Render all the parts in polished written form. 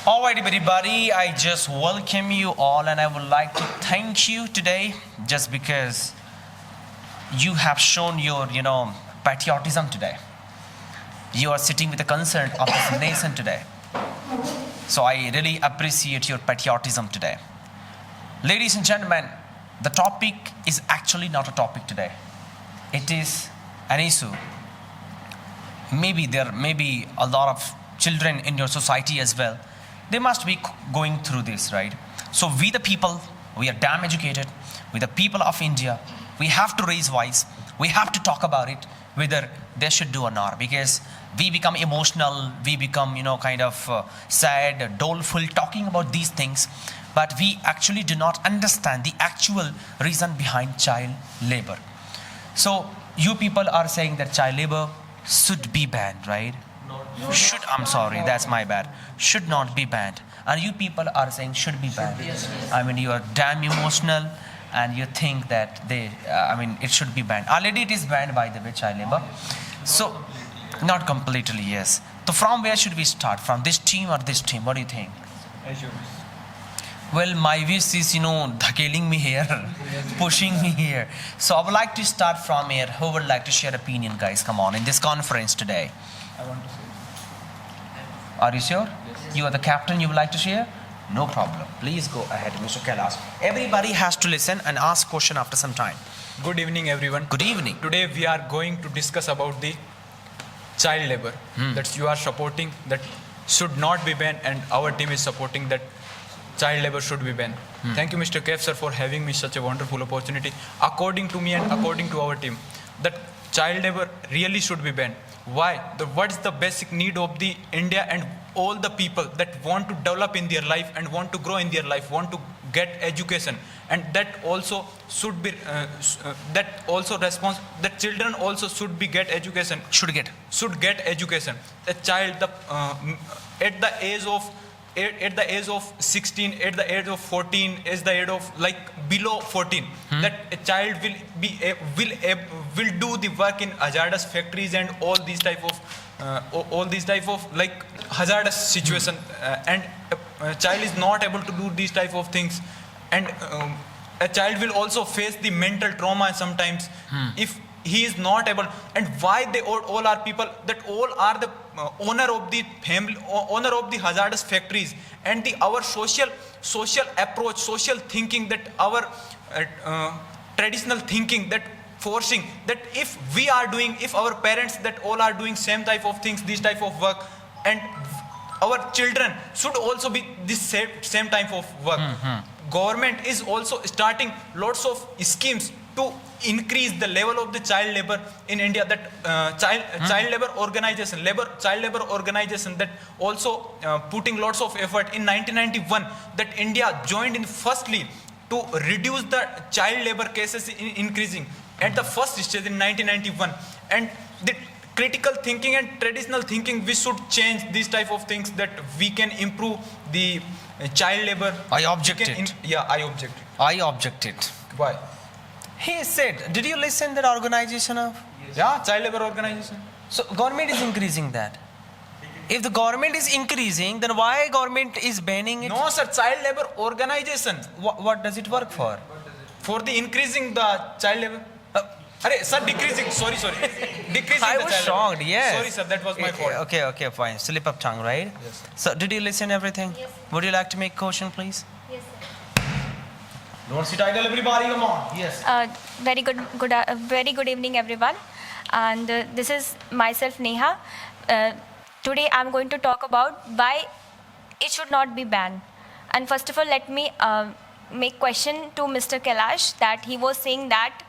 All right, everybody, I just welcome you all, and I would like to thank you today just because you have shown your, patriotism today. You are sitting with the concern of this nation today. So I really appreciate your patriotism today. Ladies and gentlemen, the topic is actually not a topic today. It is an issue. Maybe there may be a lot of children in your society as well. They must be going through this, right? So we the people, we are damn educated. We the people of India, we have to raise voice. We have to talk about it, whether they should do or not, because we become emotional, we become, sad, doleful, talking about these things, but we actually do not understand the actual reason behind child labor. So you people are saying that child labor should be banned, right? I'm sorry, that's my bad. Should not be banned. And you people are saying should be banned. I mean, you are damn emotional and you think that it should be banned. Already it is banned, by the way, child labor. So, not completely, yes. So from where should we start? From this team or this team? What do you think? Well, my wish is, dhakeling me here, pushing me here. So I would like to start from here. Who would like to share opinion, guys? Come on, in this conference today. I want to say. Are you sure? Yes. You are the captain, you would like to share? No problem. Please go ahead, Mr. Kailash. Everybody has to listen and ask question after some time. Good evening, everyone. Good evening. Today we are going to discuss about the child labor that you are supporting, that should not be banned, and our team is supporting that child labor should be banned. Thank you, Mr. Kef, sir, for having me such a wonderful opportunity. According to me and according to our team, that child labor really should be banned. Why? What is the basic need of the India and all the people that want to develop in their life and want to grow in their life, want to get education, and that also should be that children also should be get education. Should get education. A child at the age of 16, at the age of 14, at the age of below 14, that a child will do the work in hazardous factories and all these type of hazardous situation, and a child is not able to do these type of things, and a child will also face the mental trauma sometimes if he is not able. And why they all are people that all are the owner of the family, owner of the hazardous factories, and our social approach, social thinking, that our traditional thinking, that forcing that if our parents that all are doing same type of things, this type of work, and our children should also be this same type of work. Government is also starting lots of schemes to increase the level of the child labor in India. That child labor organization that also putting lots of effort. In 1991, that India joined in firstly to reduce the child labor cases increasing at the first stage in 1991. And the critical thinking and traditional thinking, we should change these type of things, that we can improve the child labor. I objected. I objected. Why? He said, did you listen to that organization of? Yes. Yeah, child labor organization. So government is increasing that. If the government is increasing, then why government is banning it? No, sir, child labor organization. What does it work for? For the increasing the child labor. Sir, decreasing. Sorry. Decreasing. I was shocked, yes. Sorry, sir, that was my fault. Okay, fine. Slip of tongue, right? Yes. So, did you listen everything? Yes. Would you like to make question, please? Yes, sir. Don't sit idle, everybody, come on. Yes. Very good evening, everyone. And this is myself, Neha. Today, I'm going to talk about why it should not be banned. And first of all, let me make question to Mr. Kailash, that he was saying that.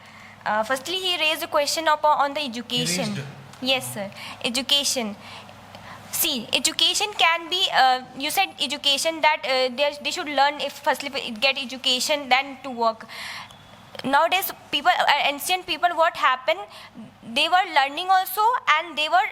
Firstly, he raised a question on the education. Yes, sir. Education. See, education can be, you said education that they should learn, if firstly get education, then to work. Nowadays, people, ancient people, what happened? They were learning also and they were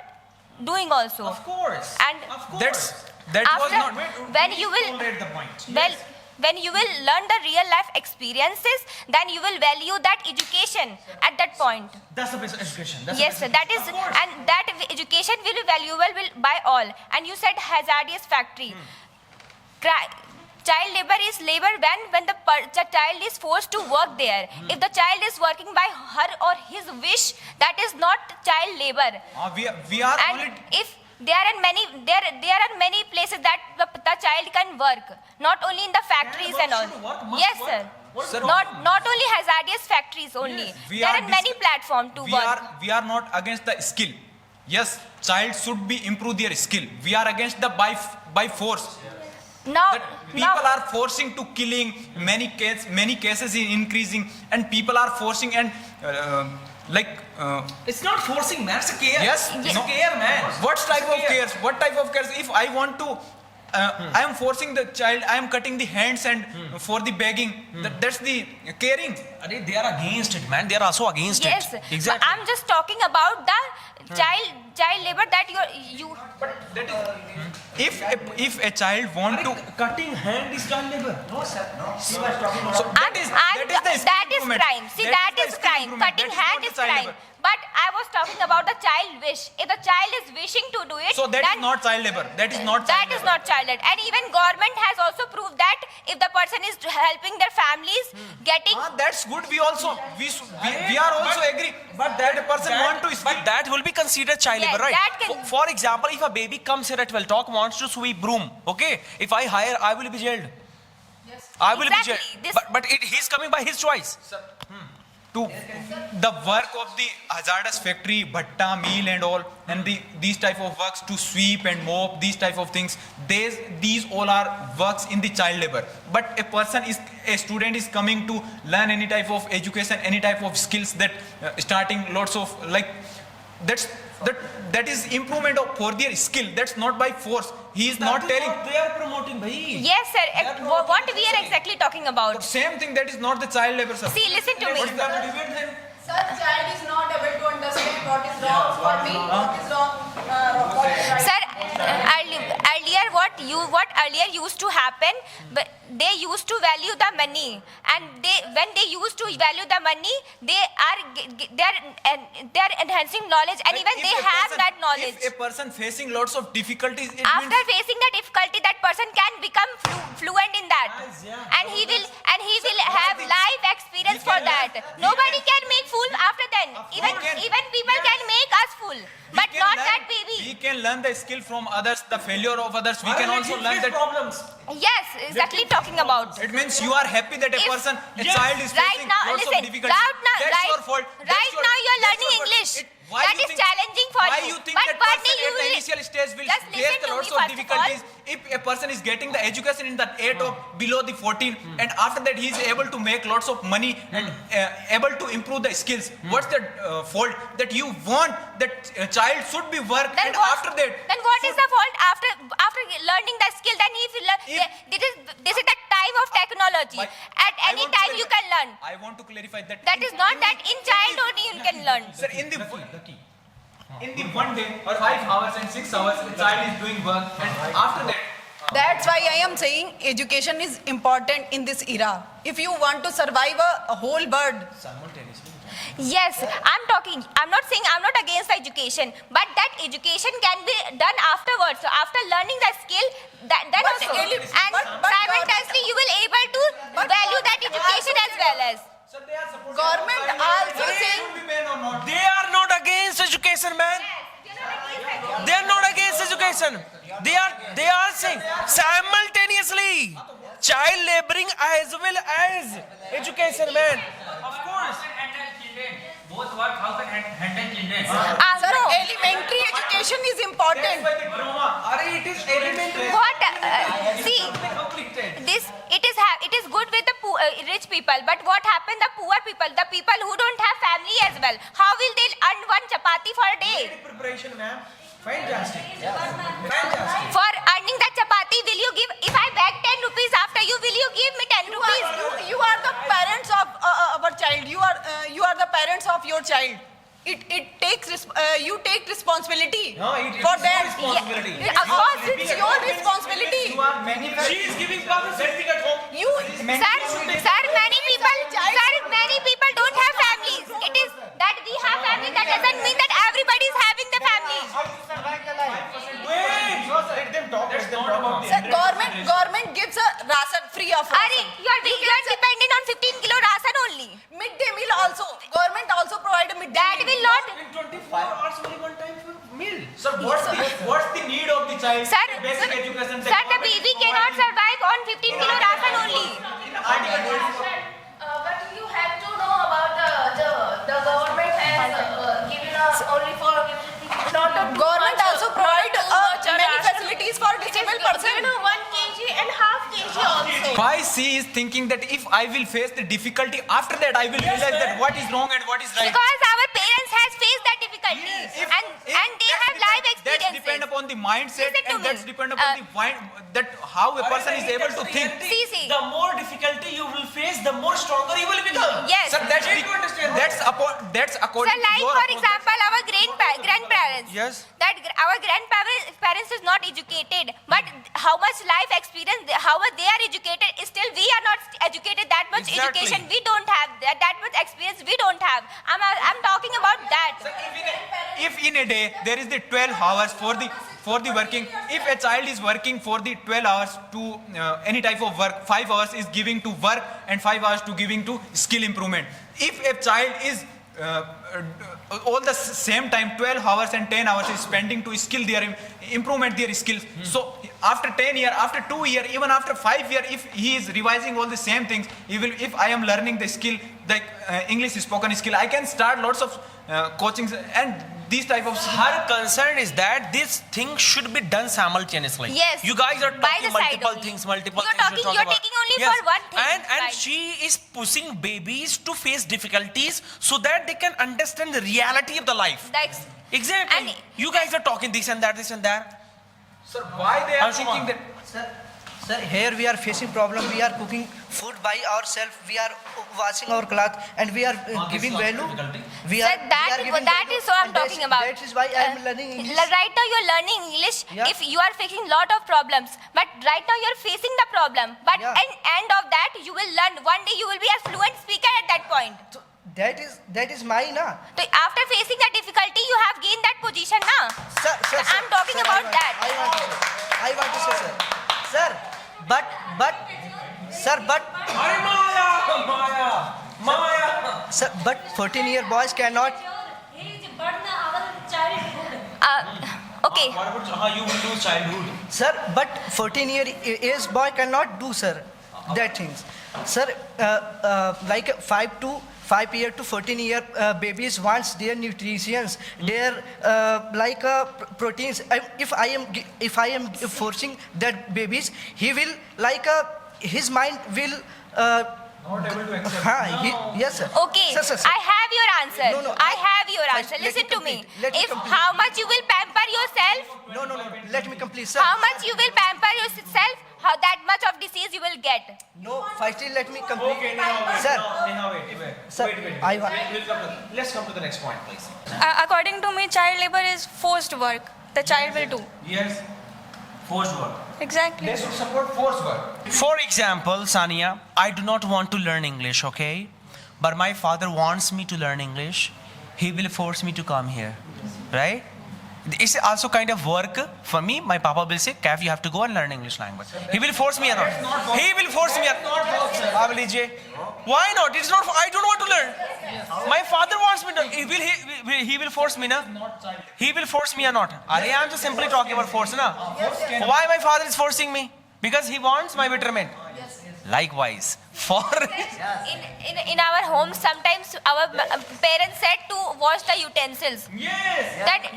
doing also. Of course. And of course. That was not. When you will, the point. well, when you will learn the real life experiences, then you will value that education at that point. That's the best education. Yes, sir. That is, and that education will be valuable by all. And you said hazardous factory. child labor is labor when the child is forced to work there. If the child is working by her or his wish, that is not child labor. We are And only. if there are many places that the child can work, not only in the factories and all. Yes, sir. Sir, Not only hazardous factories only. We There are are many platforms to work. We are not against the skill. Yes, child should be improve their skill. We are against the by force. Now, That people are forcing to killing, many cases is increasing, and people are forcing and It's not forcing, man. It's a care. Yes, It's no. a care, man. What type It's a of care. cares? What type of cares? If I want to, I am forcing the child. I am cutting the hands and for the begging. That's the caring. They are against it, man. They are also against yes, it. but Exactly. I'm just talking about the child labor that you. That is, if a child want to Cutting hand is child labor. No, sir. No. so that is the skill that is improvement. crime. See, that the is skill crime. improvement. Cutting That is hand not is the child crime. labor. But I was talking about the child wish. If the child is wishing to do it, So that then is not child labor. That is not. that child is labor. not child labor. And even government has also proved that if the person is helping their families getting. That's good. We are also agree. But that a person want to skill. But that will be considered child Yes, labor, right? that can- For example, if a baby comes here at 12 o'clock, wants to sweep broom, okay? If I hire, I will be jailed. I will Exactly. be jailed. But he's coming by his choice. To the work of the hazardous factory, bhatta, mill and all, and these type of works to sweep and mop, these type of things, these all are works in the child labor. But a student is coming to learn any type of education, any type of skills that starting lots of that is improvement for their skill. That's not by force. He is not telling. They are promoting, bhai. Yes, sir. What we are exactly talking about. Same thing, that is not the child labor, sir. See, listen to me. Such child is not able to understand what is wrong for me, what is wrong, what is right. Sir, earlier what earlier used to happen, but they used to value the money, and when they used to value the money, they are enhancing knowledge, and even they have that knowledge. If a person facing lots of difficulties, it After means facing the difficulty, that person can become fluent in that, and he will have life experience for that. Nobody can make fool after then. Even people can make us fool, but not that baby. We can learn the skill from others, the failure of others. We can also learn that. problems. Yes, exactly talking about. It means you are happy that a If- person, a Yes. child is Right facing now, lots listen. of difficulties. That's your fault. Right now, you are learning English. That is challenging for why you. you think But that Barney, person you at the will- initial stage will Just face listen the to lots me of first of difficulties? If a person is getting the education in that 8 or below the 14, and after that he is able to make lots of money and able to improve the skills, what's the fault that you want that child should be work, and after that? Then what is the fault after learning the skill? Then he will this is the time of technology. At I any want to time you can learn. I want to clarify that. That is not that in childhood you can learn. Sir, in the 1 day or 5 hours and 6 hours, the child is doing work, and after that. That's why I am saying education is important in this era. If you want to survive a whole world, Yes, I'm not saying I'm not against education, but that education can be done afterwards. So after learning the skill, then also, and simultaneously you will able to value that education as well as. government also saying They are not against education, man. They are not against education. They are saying simultaneously child laboring as well as education, man. Of course. Both work house and handle children. sir, elementary education is important. it is elementary. What? See, it is good with the rich people, but what happened the poor people, the people who don't have family as well? How will they earn one chapati for a day? Preparation, ma'am. Fantastic. Fantastic. For earning that chapati, will you give? If I beg 10 rupees after you, will you give me 10 rupees? You are the parents of our child. You are the parents of your child. It takes you take responsibility No, it for is that. your responsibility. Yeah, of course, It's your responsibility. She is giving father certificate at home. You Sir, many people don't have families. It is that we have family. That doesn't mean that everybody is having the family. Wait. Let them talk. Let them talk. Sir, government she is thinking that if I will face the difficulty, after that I will realize that what is wrong and what is right. Because our parents has faced that difficulty, and they have life experiences. That's depend upon the mindset, Listen to and that's me. depend upon the mind, that how a person is able to think. See. The more difficulty you will face, the more stronger you will become. Yes. Sir, that's according So to like your for approach. example, our grandparents. Yes. That our grandparents is not educated, but how much life experience, how much they are educated, still we are not educated. That much Exactly. education we don't have. That much experience we don't have. I'm talking about that. If in a day there is the 12 hours for the working, if a child is working for the 12 hours to any type of work, 5 hours is giving to work and 5 hours to giving to skill improvement. If a child is all the same time 12 hours and 10 hours is spending to skill their improvement their skills. So after 10 year, after 2 year, even after 5 year, if he is revising all the same things, he will, if I am learning the skill, like English spoken skill, I can start lots of coachings and these type of. Her concern is that this thing should be done simultaneously. Yes. You guys are By talking the side multiple only. things, You're things talking- to talk you're about. taking only for one thing, And right. she is pushing babies to face difficulties so that they can understand the reality of the life. That's Exactly. And- You guys are talking this and that, this and that. Sir, why they are Anshuman. thinking that? Sir, here we are facing problem. We are cooking food by ourselves. We are washing our cloth, and we are giving value. We Sir, are. that we are giving that value, is what I'm and that's- talking about. That is why I am learning English. Right now you're learning English. Yeah. If you are facing lot of problems, but right now you're facing the problem. But Yeah. at end of that, you will learn. One day you will be a fluent speaker at that point. So that is mine, na. So after facing that difficulty, you have gained that position, na? Sir, So I'm talking sir, about that. I want to say, sir, but, sir, sir, but 14-year boys cannot. Okay. What about how you will do childhood? Sir, but 14-year age boy cannot do, sir, that things. Sir, like 5 year to 14-year babies wants their nutritions, their proteins. If I am forcing that babies, he will his mind will. Not able to accept. Yes, sir. Okay. Sir. I have your answer. No, no, I have your Fine, answer. let me Listen to me. complete. Let me If complete. how much you will pamper yourself, No. Let me complete, sir. how much you will pamper yourself, how that much of disease you will get. No, firstly, let me complete. Sir, Wait. sir, I want. Let's come to the next point, please. According to me, child labor is forced work. The child will do. Yes. Forced work. Exactly. They should support force work. For example, Sania, I do not want to learn English, okay? But my father wants me to learn English. He will force me to come here, right? It's also kind of work for me. My papa will say, Kaif, you have to go and learn English language. He will force me or not? He will force me or not? Why not? It's not. I don't want to learn. My father wants me to. He will force me, na? He will force me or not? I am just simply talking about force, na? Why my father is forcing me? Because he wants my betterment. Likewise, for In our homes, sometimes our parents said to wash the utensils. That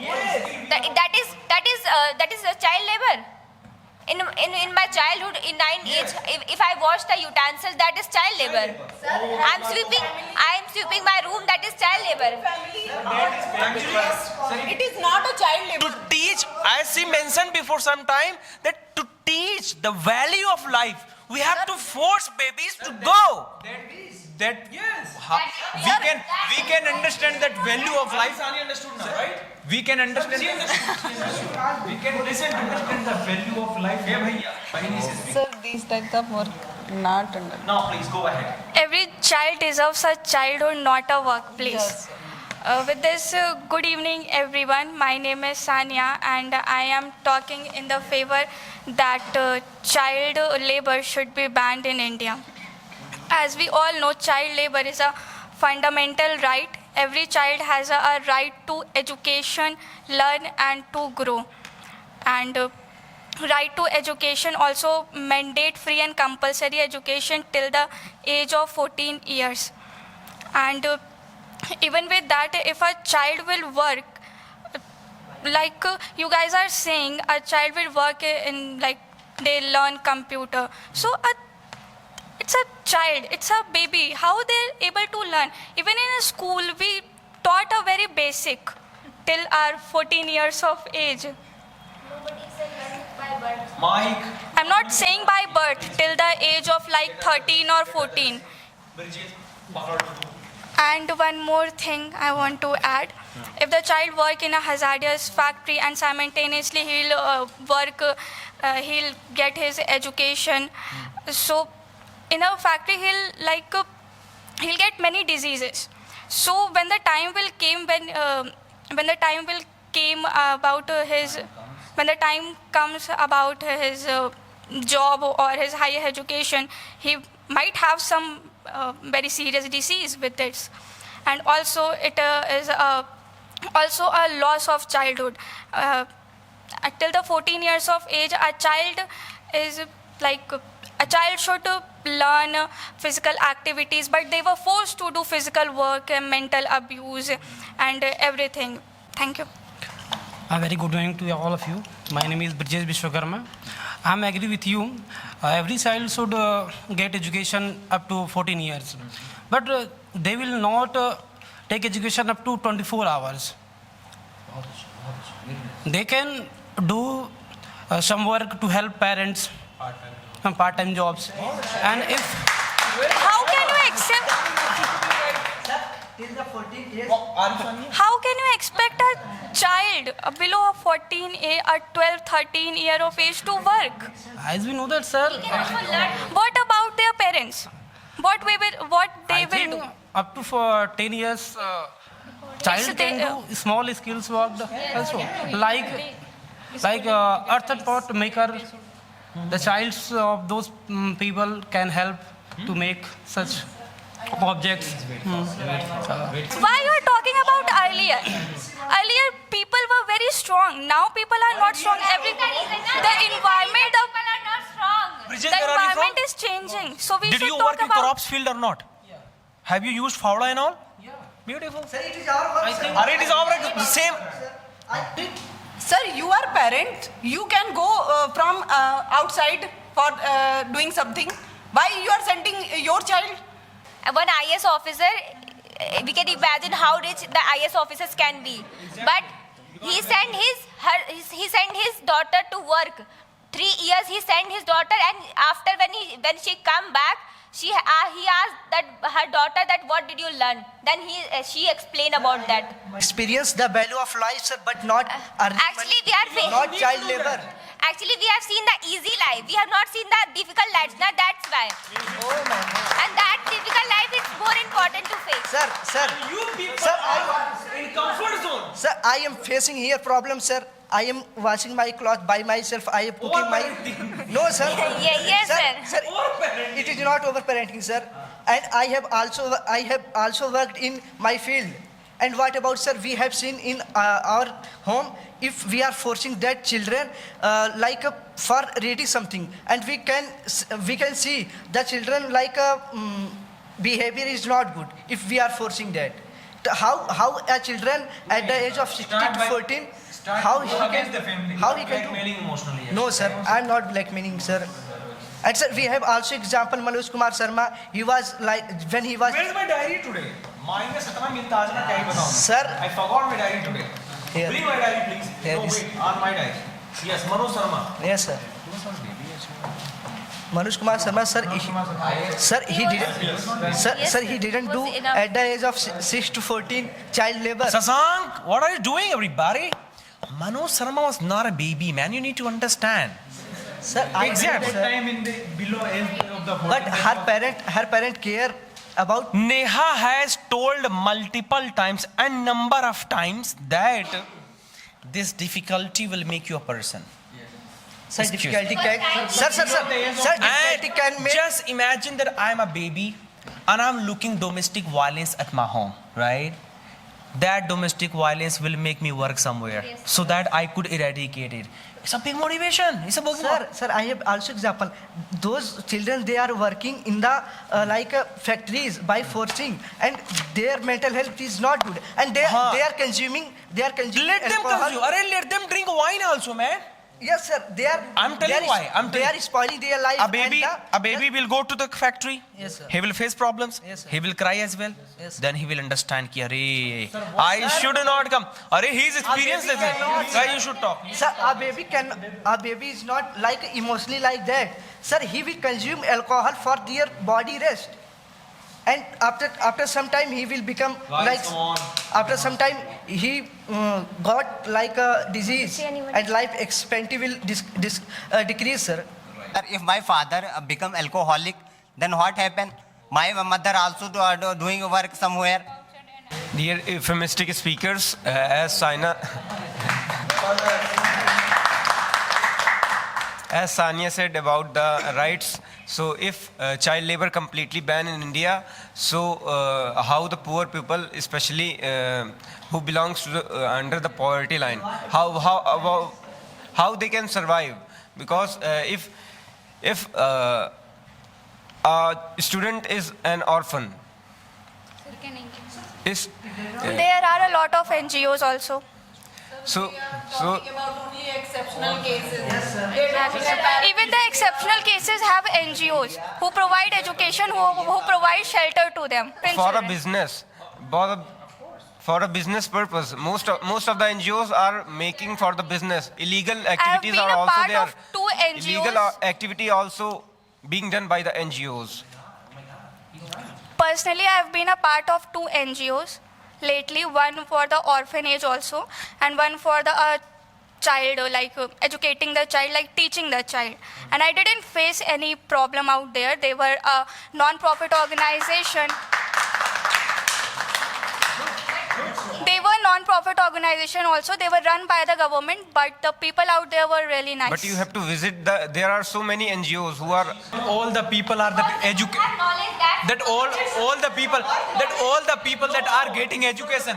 is a child labor. In my childhood, in 9 age, if I wash the utensils, that is child labor. I am sweeping my room, that is child labor. It is not a child to labor. teach, as he mentioned before some time, that to teach the value of life, we have to force babies to go. That we can understand that value of life. Right? We can understand. We can listen to understand the value of life. Sir, these types of work not under. Now, please go ahead. Every child deserves a childhood, not a workplace. With this, good evening, everyone. My name is Sania, and I am talking in the favor that child labor should be banned in India. As we all know, child labor is a fundamental right. Every child has a right to education, learn, and to grow. And right to education also mandate free and compulsory education till the age of 14 years. And even with that, if a child will work, like you guys are saying, a child will work in, like, they learn computer. So it's a child, it's a baby. How they're able to learn? Even in a school, we taught a very basic till our 14 years of age. Mike. I'm not saying by birth, till the age of like 13 or 14. And one more thing I want to add. If the child work in a hazardous factory and simultaneously he'll get his education. So in a factory he'll get many diseases. So when the time will comes about his job or his higher education, he might have some very serious disease with this. And also it is also a loss of childhood. Till the 14 years of age, a child should learn physical activities, but they were forced to do physical work and mental abuse and everything. Thank you. A very good evening to all of you. My name is Brijesh Vishwakarma. I am agree with you. Every child should get education up to 14 years. But they will not take education up to 24 hours. They can do some work to help parents, some part-time jobs. And if... How can you accept... Till the 14 years. How can you expect a child below 14, a 12, 13 year of age to work? As we know that, sir, What about their parents? What they I will think do? up to for 10 years, child can do small skills work also. Like earth pot maker, the childs of those people can help to make such objects. Why you are talking about earlier? Earlier people were very strong. Now people are not strong. The environment Bridget, where are you from? is changing. So we Did should you talk work in about. crops field or not? Have you used Fowler and all? Yeah. Beautiful. Sir, it is our work, sir. It is our same. Sir, you are parent. You can go from outside for doing something. Why you are sending your child? One IS officer, we can imagine how rich the IS officers can be. But he sent his daughter to work. 3 years he sent his daughter, and after when she come back, he asked that her daughter that what did you learn? Then she explained about that. Experience the value of life, sir, but not earning Actually, money, not child labor. Actually, we have seen the easy life. We have not seen the difficult lives. Now that's why. And that difficult life is more important to face. Sir, You people Sir, are in comfort zone. sir, I am facing here problem, sir. I am washing my cloth by myself. I am cooking my. No, sir. Yes, sir. It is not overparenting, sir. And I have also worked in my field. And what about, sir? We have seen in our home, if we are forcing that children for reading something, and we can see the children behavior is not good if we are forcing that. How a children at the age of 16 to 14, how he can Blackmailing emotionally. Yes. No, sir, I am not blackmailing, sir. And sir, we have also example Manoj Kumar Sharma. He was when he was. Where's my diary today? Mine में सतना मिलता आज ना क्या ही बताऊँ? Sir. I forgot my diary today. Here. Bring my diary, please. Here No, is- wait, on my diary. Yes, Manoj Sharma. Yes, sir. Manoj Kumar Sharma, sir, he didn't do at the age of 6 to 14 child labor. Sasank, what are you doing, everybody? Manoj Sharma was not a baby, man. You need to understand. Sir, I Exactly. sir, Time in the below age of the 14. but her parent care about. Neha has told multiple times and number of times that this difficulty will make you a person. Sir, Excuse difficulty can. Sir, difficulty can And make. just imagine that I'm a baby and I'm looking domestic violence at my home, right? That domestic violence will make me work somewhere so that I could eradicate it. It's a big motivation. It's a big Sir, I have also example. Those children, they are working in the factories by forcing, and their mental health is not good, and they are consuming. Let them alcohol. consume. Let them drink wine also, man. Yes, sir. They are. I'm telling they are- why. I'm They telling- are spoiling their life. A baby, and a baby will go to the factory. Yes, sir. He will face problems. Yes, sir. He will cry as well. Yes, sir. Then he will understand ki, I should not come. He's experienced this. Why you should talk? Sir, a baby is not like emotionally like that. Sir, he will consume alcohol for their body rest. And after some time he will become like, after some time he got like a disease and life expectancy will decrease, sir. If my father become alcoholic, then what happen? My mother also doing work somewhere. Dear euphemistic speakers, as Sania said about the rights, so if child labor completely banned in India, so how the poor people, especially who belongs to the, under the poverty line, how they can survive? Because if a student is an orphan, is There are a lot of NGOs also. so about only exceptional cases. Even the exceptional cases have NGOs who provide education, who provide shelter to them. for a business, for a business purpose, most of the NGOs are making for the business. Illegal activities been are a also part there. of 2 Illegal NGOs. activity also being done by the NGOs. Personally, I have been a part of 2 NGOs lately, one for the orphanage also, and one for the child, educating the child, like teaching the child. And I didn't face any problem out there. They were a non-profit organization. They were non-profit organization also. They were run by the government, but the people out there were really nice. But you have to visit there are so many NGOs who are All the people are that all the people that are getting education,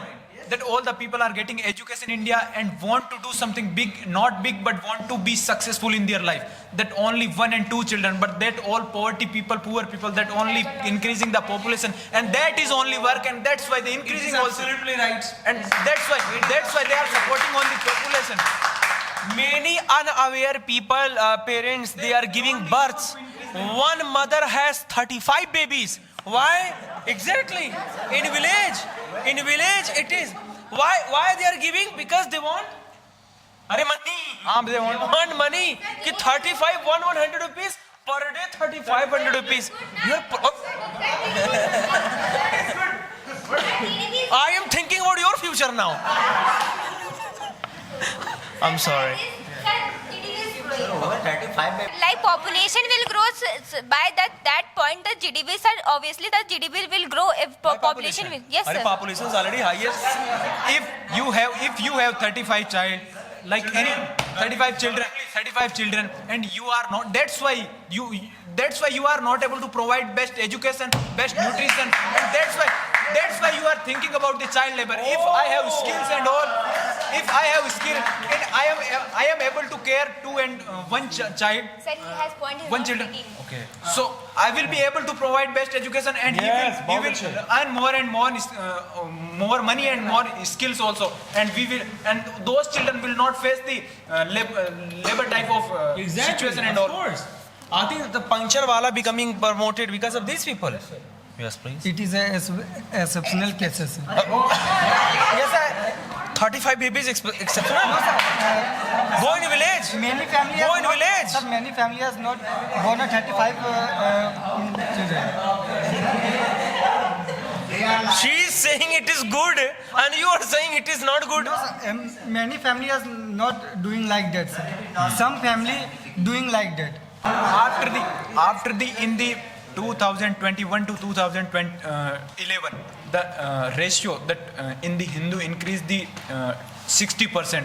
that all the people are getting education in India and want to do something big, not big, but want to be successful in their life. That only 1 and 2 children, but that all poverty people, poor people, that only increasing the population, and that is only work, and that's why they increasing also. absolutely right. And that's why they are supporting on the population. Many unaware people, parents, they are giving births. One mother has 35 babies. Why? Exactly. In village it is. Why they are giving? Because they want money. They want money. Ki 35, 100 rupees per day, 3,500 rupees. I am thinking about your future now. I'm sorry. Like population will grow by that point, the GDPs are obviously the GDP will grow if population will. Yes, sir. Population is already highest. If you have 35 child, like any 35 children, and you are not. That's why you are not able to provide best education, best nutrition, and that's why you are thinking about the child labor. If I have skills and all, if I have skill and I am able to care 2 and 1 child, Sir, he has point. one children. Okay. So I will be able to provide best education, and he will earn more and more money and more skills also, and those children will not face the labor type of situation and all. Of course. I think the puncture wala becoming promoted because of these people. Yes, please. It is exceptional cases. Yes, sir. 35 babies exceptional. Go in village. Many families. Go in village. Sir, many families not born 35 children. She is saying it is good, and you are saying it is not good. Many families not doing like that, sir. Some family doing like that. After the in the 2021 to 2011, the ratio that in the Hindu increased the 60%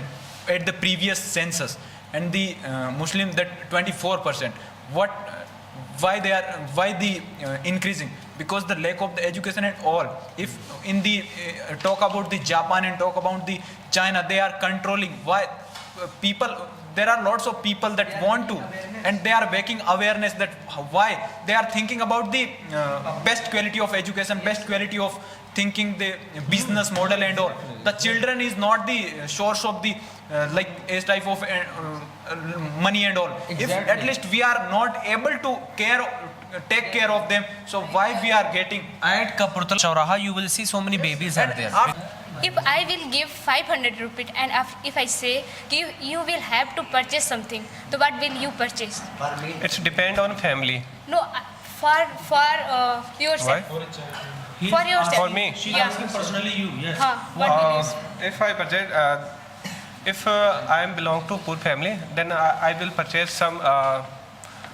at the previous census, and the Muslim that 24%. Why the increasing? Because the lack of the education and all. If in the talk about the Japan and talk about the China, they are controlling. Why people? There are lots of people that want to, and they are making awareness that why they are thinking about the best quality of education, best quality of thinking the business model and all. The children is not the source of the like age type of money and all. If at least we are not able to take care of them, so why we are getting? At Kapurthala Chauraha, you will see so many babies are there. If I will give 500 rupees and if I say you will have to purchase something, so what will you purchase? It's depend on family. No, for yourself. For yourself. For me? She's Yeah. asking personally you, yes. What will you? If I purchase, if I am belong to poor family, then I will purchase some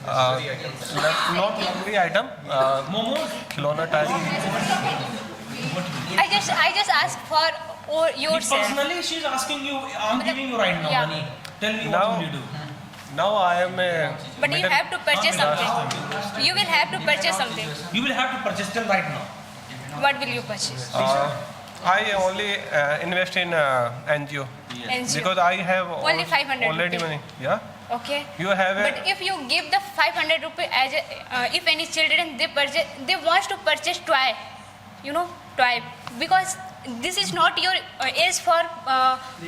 not luxury item, khilona type. I just ask for yourself. Personally, she's asking you, I'm giving you right now Yeah. money. Tell me Now- what will you do? Now I am a But you middle- have to purchase something. You will have to purchase something. You will have to purchase till right now. What will you purchase? I only invest in NGO NGO. because I have Only 500 already rupees. money. Yeah, Okay. you have a. But if you give the 500 rupees as if any children they want to purchase toy, toy, because this is not your age for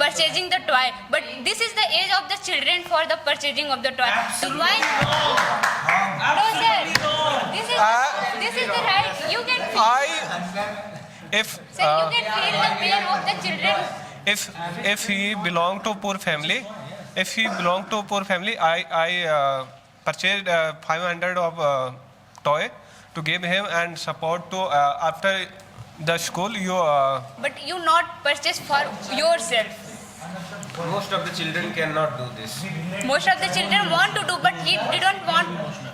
purchasing the toy, but this is the age of the children for the purchasing of the toy. So why? No, sir. This is the right. You can feel, If sir, you can feel the pain of the children. if he belong to poor family, I purchased 500 of toy to give him and support to after the school you. But you not purchase for yourself. Most of the children cannot do this. Most of the children want to do, but he didn't want.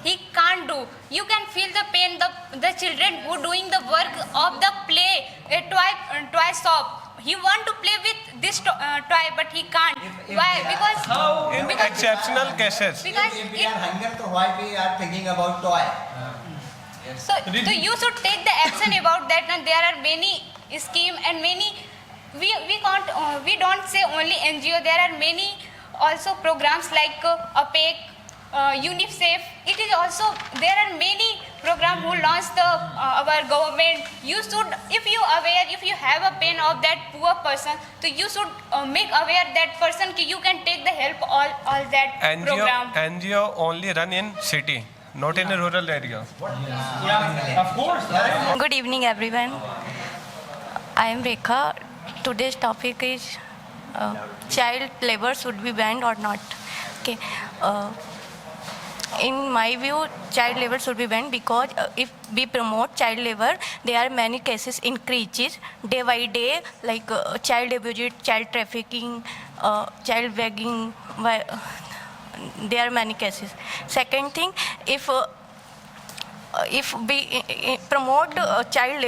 He can't do. You can feel the pain. The children who doing the work of the play, a toy shop. He want to play with this toy, but he can't. Why? In Because exceptional cases. because We are hunger, so why we are thinking about toy? so you should take the action about that. And there are many scheme and many. We can't. We don't say only NGO. There are many also programs like APEC, UNICEF. It is also there are many programs who launched our government. You should, if you aware, if you have a pain of that poor person, so you should make aware that person ki you can take the help all that program. NGO only run in city, not in a rural area. Of course. Good evening, everyone. I am Rekha. Today's topic is child labor should be banned or not. Okay. In my view, child labor should be banned because if we promote child labor, there are many cases increases day by day, like child abuse, child trafficking, child begging. There are many cases. Second thing, if we promote child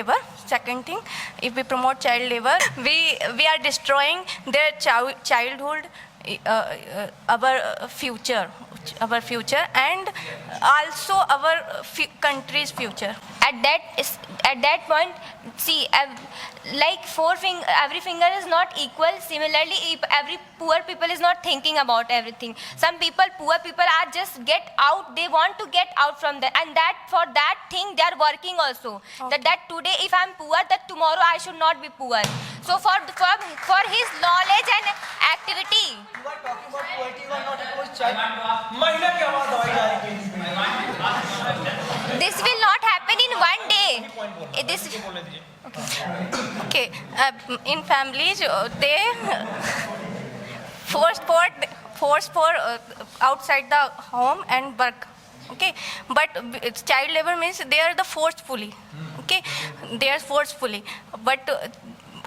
labor, we are destroying their childhood, our future, and also our country's future. At that point, see, like every finger is not equal. Similarly, if every poor people is not thinking about everything. Some poor people are just get out. They want to get out from there, and that for that thing they are working also. Okay. That today if I'm poor, that tomorrow I should not be poor. So for his knowledge and activity. You are talking about poverty, you are not opposed child. This will not happen in one day. Okay, in families, they force for outside the home and work. Okay, but child labor means they are the forcefully. Okay, they are forcefully, but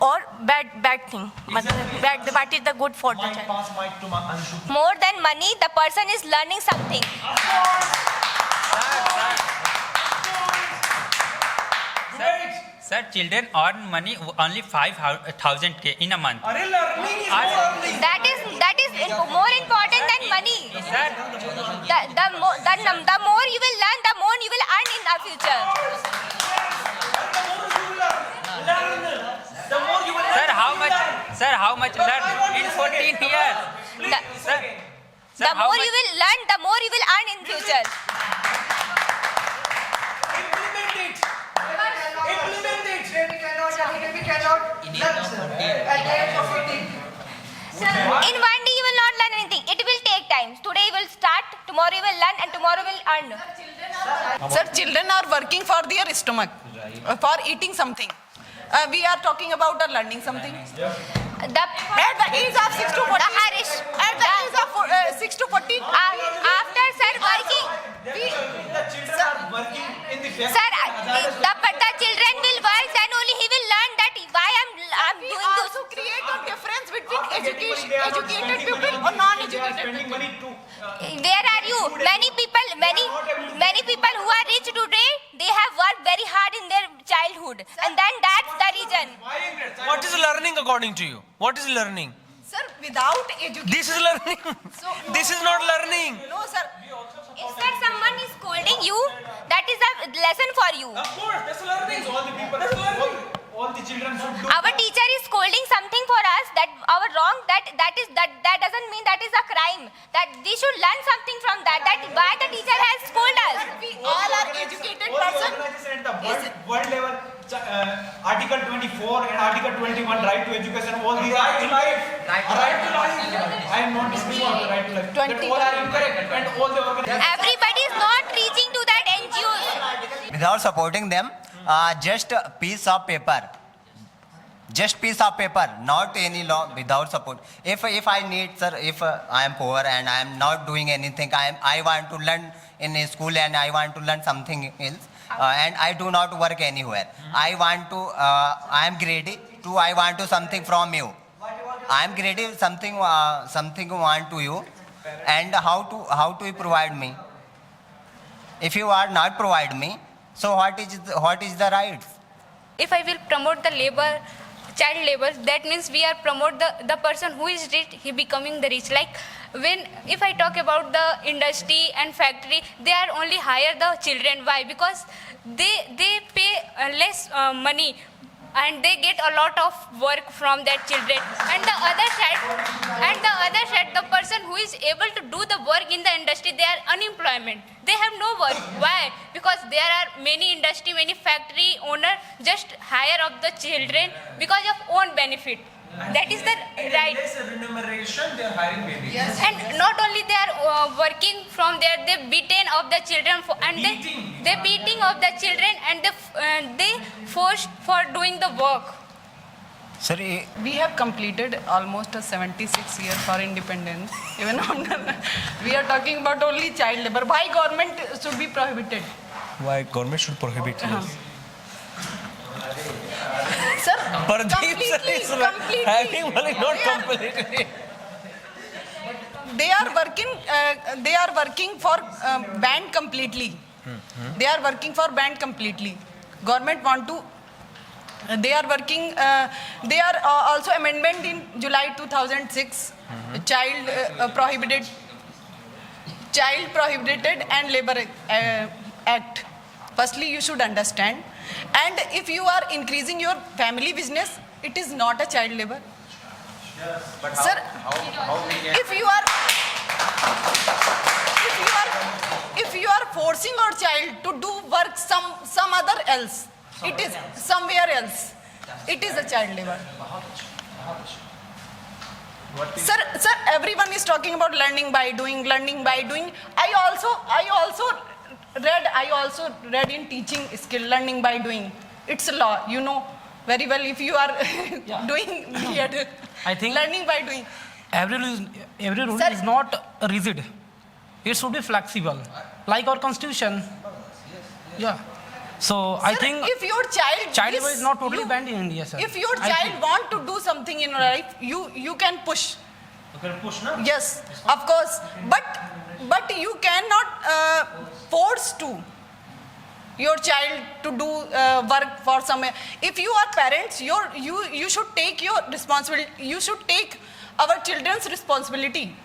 or bad thing. What is the good for the child? More than money, the person is learning something. Sir, children earn money only 5,000 in a month. That is more important than money. Sir, The more you will learn, the more you will earn in the future. Sir, how much learn in 14 years? The more you will learn, the more you will earn in future. We cannot. In one day today will start, tomorrow will learn, and tomorrow will earn. Sir, children are working for their stomach, for eating something. We are talking about learning something. At the age of 6 to 14. At the age of 6 to 14. After sir working. Sir, the children will work, then only he will learn that why I'm We doing this. also create a difference between educated people or non-educated people. Where are you? Many people who are rich today, they have worked very hard in their childhood, and then that's the reason. What is learning according to you? What is learning? Sir, without education. This is learning. This is not learning. No, sir. If sir someone is scolding you, that is a lesson for you. Of course, that's learning. All the people, that's learning. All the children should do. Our teacher is scolding something for us that our wrong, that doesn't mean that is a crime. That we should learn something from that. That why the teacher has scolded us. We all are educated person. Organization at the world level, Article 24 and Article 21, right to education, all these are incorrect. Right to life. I am not disputing on the right to life. That all are incorrect, and all the organizations. Everybody is not reaching to that NGOs. Without supporting them, just a piece of paper. Just piece of paper, not any law, without support. If I need, sir, if I am poor and I am not doing anything, I want to learn in a school and I want to learn something else, and I do not work anywhere. I am greedy to, I want to something from you. I am greedy something want to you, and how to you provide me? If you are not provide me, so what is the rights? If I will promote the labor, child labor, that means we are promote the person who is rich, he becoming the rich. Like if I talk about the industry and factory, they are only hire the children. Why? Because they pay less money, and they get a lot of work from their children. And the other side, the person who is able to do the work in the industry, they are unemployment. They have no work. Why? Because there are many industry, many factory owner just hire of the children because of own benefit. That is the right. Less remuneration, they are hiring babies. Yes. And not only they are working from there, they beaten of the children they beating of the children, and they forced for doing the work. Sir, We have completed almost a 76 years for independence. Even after, we are talking about only child labor. Why government should be prohibited? Why government should prohibit this? Sir, Pardeep sir is completely. having money, not completely. They are working for ban completely. They are working for ban completely. Government want to. They are working. They are also amendment in July 2006. Child Prohibited and Labor Act. Firstly, you should understand. And if you are increasing your family business, it is not a child labor. But Sir, if you are forcing your child to do work some other else, it is somewhere else. It is a child labor. Sir, everyone is talking about learning by doing. I also read in teaching skill, learning by doing. It's a law, you know very well if you are doing here. I think Learning by doing. every rule Sir- is not rigid. It should be flexible, like our constitution. Yeah. So I Sir, think if your child labor is not totally banned in India, sir. If your I child think. want to do something in life, you can push. you can push, no? Yes, of course. But you cannot force to your child to do work for some. If you are parents, you should take your responsibility. You should take our children's responsibility.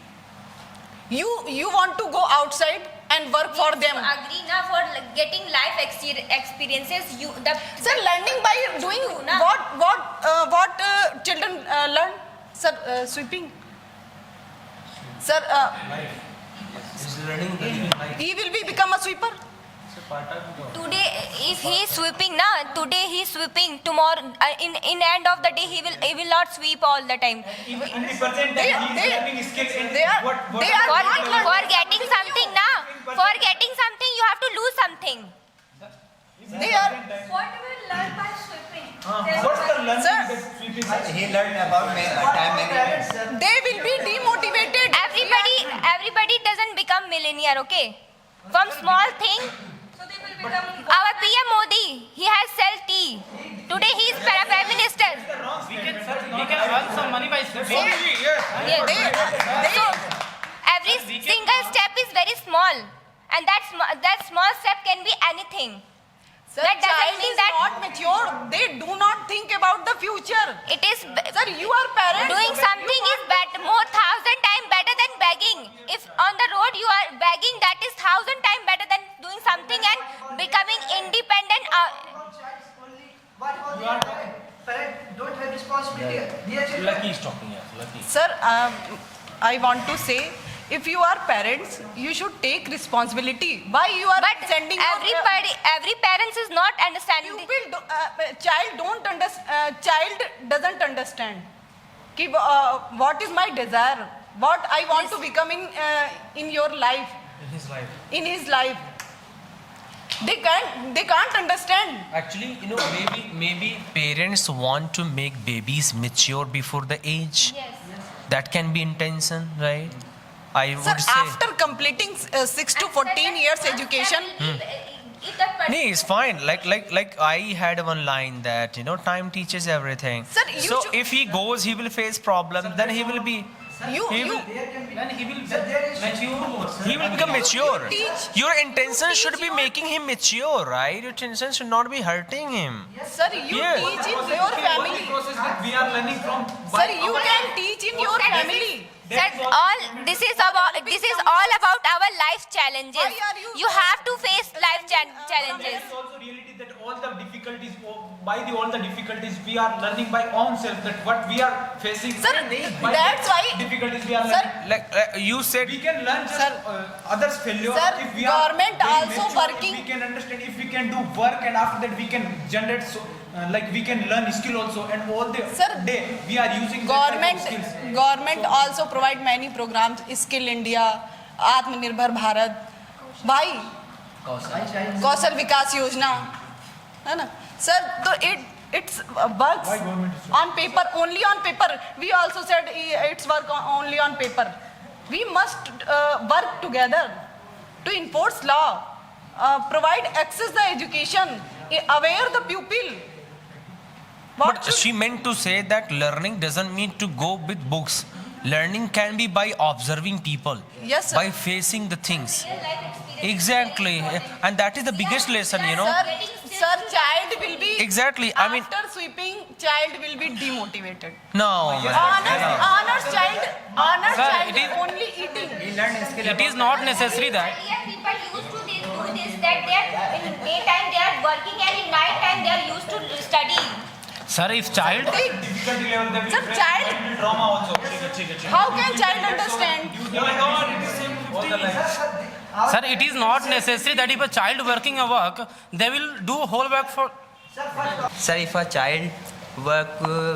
You want to go outside and work for them. Agree now for getting life experiences. Sir, learning by doing what children learn? Sir, sweeping. Sir, he will become a sweeper. Today, if he is sweeping, today he is sweeping. Tomorrow, in end of the day, he will not sweep all the time. They are not learning. For getting something, for getting something, you have to lose something. They are. What will learn by sweeping? Sir, He learned about time management. they will be demotivated. Everybody doesn't become millionaire, okay? From small thing, So they will become. our PM Modi, he has sell tea. Today he is Prime Minister. We can earn some money by sweeping. Yes. So every single step is very small, and that small step can be anything. Sir, That doesn't child mean is that- not mature. They do not think about the future. It is Sir, you are parents. doing something is more 1,000 times better than begging. If on the road you are begging, that is 1,000 times better than doing something and becoming independent. Parents don't have responsibility. Dear children, Lucky is talking here. Lucky. Sir, I want to say, if you are parents, you should take responsibility. Why you are But sending every parents is not understanding. child doesn't understand. Ki, what is my desire? What I want to become in your life. In his life. They can't understand. Actually, maybe parents want to make babies mature before the age. Yes. That can be intention, right? I Sir, would say. after completing 6 to 14 years education, No, it's fine. Like I had one line that time teaches everything. Sir, you so should- if he goes, he will face problem. Then he will be. you When he will mature. He will become mature. teach- Your intention should be making him mature, right? Your intention should not be hurting him. sir, you Yes. teach in your family. Process that we are learning from. Sir, you can teach in your family. Sir, this is all about our life challenges. Why are you You have to face life challenges. It's also reality that all the difficulties we are learning by own self, that what we are facing. Sir, by that's why. difficulties we are Sir, learning. Like you said. We can learn just Sir, others' failure. sir, if we are government very also mature, working- If we can understand, if we can do work, and after that we can generate we can learn skill also, and all the Sir, day we are using that type of skills. Government also provide many programs, Skill India, Atmanirbhar Bharat. Why? Kausal Vikas Yojana. है ना? Sir, so it's works on paper, only on paper. We also said it's work only on paper. We must work together to enforce law, provide access the education, aware the pupil. But she meant to say that learning doesn't mean to go with books. Learning can be by observing people. Yes, sir. By facing the things. Exactly. And that is the biggest lesson, Sir, child will be Exactly. I mean, after sweeping, child will be demotivated. no, man. Honors child Sir, it is- only eating. It is not necessary that. Earlier people used to do this, that they are in daytime they are working and in night time they are used to study. Sir, if child. Difficulty level that we Sir, face child- mental trauma also. How can child understand? Sir, it is not necessary that if a child working a work, they will do whole work for. Sir, if a child work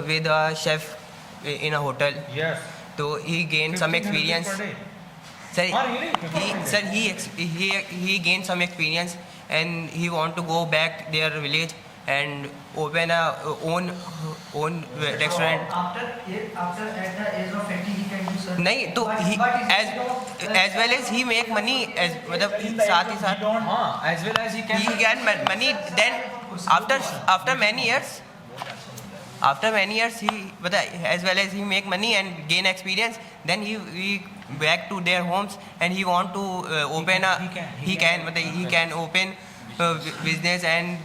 with a chef in a hotel, Yes. so he gains some experience. Sir, he gained some experience, and he want to go back their village and open a own restaurant. after at the age of 80 he can do, sir. नहीं तो he as well as he make money as मतलब साथ ही साथ As well as he can. he get money, then after many years he as well as he make money and gain experience, then he back to their homes and he want to open he can open business and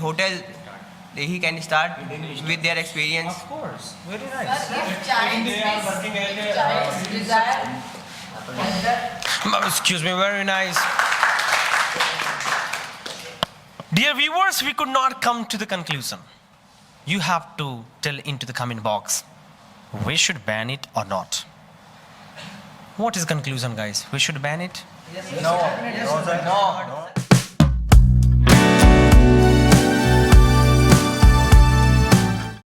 hotel. He can start with their experience. Of course. Very nice. Excuse me, very nice. Dear viewers, we could not come to the conclusion. You have to tell into the comment box, we should ban it or not. What is the conclusion, guys? We should ban it? No.